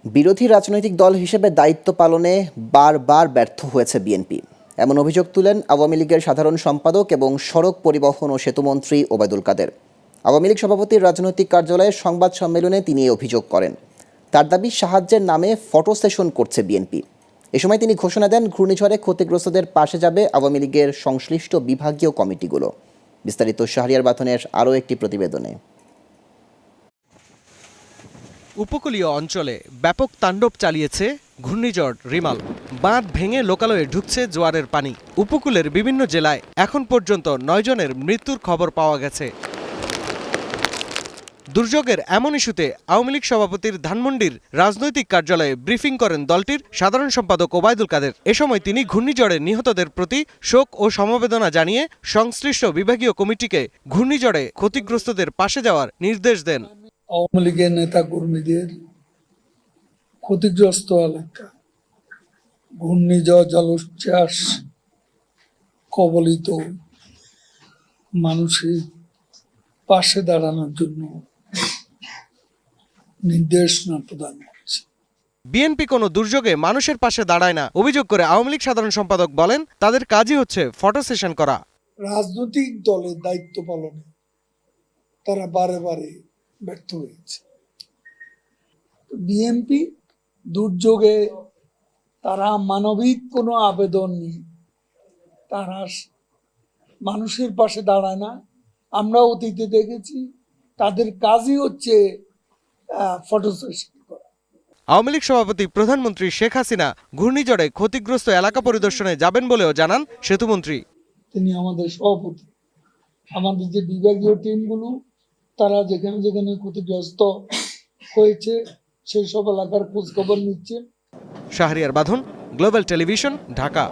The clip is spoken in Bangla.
বিরোধী রাজনৈতিক দল হিসেবে দায়িত্ব পালনে বারবার ব্যর্থ হয়েছে বিএনপি, এমন অভিযোগ তুলেন আওয়ামী লীগের সাধারণ সম্পাদক এবং সড়ক পরিবহন ও সেতুমন্ত্রী ওবায়দুল কাদের। আওয়ামী লীগ সভাপতির রাজনৈতিক কার্যালয়ের সংবাদ সম্মেলনে তিনি এই অভিযোগ করেন। তার দাবি, সাহায্যের নামে ফটো সেশন করছে বিএনপি। এ সময় তিনি ঘোষণা দেন, ঘূর্ণিঝড়ে ক্ষতিগ্রস্তদের পাশে যাবে আওয়ামী লীগের সংশ্লিষ্ট বিভাগীয় কমিটিগুলো। বিস্তারিত শাহরিয়ার বাথনের আরও একটি প্রতিবেদনে। উপকূলীয় অঞ্চলে ব্যাপক তাণ্ডব চালিয়েছে ঘূর্ণিঝড় রিমাল। বাঁধ ভেঙে লোকালয়ে ঢুকছে জোয়ারের পানি। উপকূলের বিভিন্ন জেলায় এখন পর্যন্ত 9 জনের মৃত্যুর খবর পাওয়া গেছে। দুর্যোগের এমন ইস্যুতে আওয়ামী লীগ সভাপতির ধানমন্ডির রাজনৈতিক কার্যালয়ে ব্রিফিং করেন দলটির সাধারণ সম্পাদক ওবায়দুল কাদের। এ সময় তিনি ঘূর্ণিঝড়ে নিহতদের প্রতি শোক ও সমবেদনা জানিয়ে সংশ্লিষ্ট বিভাগীয় কমিটিকে ঘূর্ণিঝড়ে ক্ষতিগ্রস্তদের পাশে যাওয়ার নির্দেশ দেন। আওয়ামী লীগের নেতা কর্মীদের ক্ষতিগ্রস্ত এলাকা, ঘূর্ণিঝড় জলোচ্ছ্বাস কবলিত মানুষের পাশে দাঁড়ানোর জন্য নির্দেশনা প্রদান করছে। বিএনপি কোনো দুর্যোগে মানুষের পাশে দাঁড়ায় না অভিযোগ করে আওয়ামী লীগ সাধারণ সম্পাদক বলেন, তাদের কাজই হচ্ছে ফটো সেশন করা। রাজনৈতিক দলের দায়িত্ব পালনে তারা বারে বারে ব্যর্থ হয়েছে। বিএনপি দুর্যোগে তারা মানবিক কোনো আবেদন নেই, তারা মানুষের পাশে দাঁড়ায় না। আমরা অতীতে দেখেছি তাদের কাজই হচ্ছে ফটো সেশন করা। আওয়ামী লীগ সভাপতি প্রধানমন্ত্রী শেখ হাসিনা ঘূর্ণিঝড়ে ক্ষতিগ্রস্ত এলাকা পরিদর্শনে যাবেন বলেও জানান সেতুমন্ত্রী। তিনি আমাদের সভাপতি, আমাদের যে বিভাগীয় টিমগুলো তারা যেখানে যেখানে ক্ষতিগ্রস্ত হয়েছে সেই সব এলাকার খোঁজ খবর নিচ্ছে। শাহরিয়ার বাঁধন, গ্লোবাল টেলিভিশন, ঢাকা।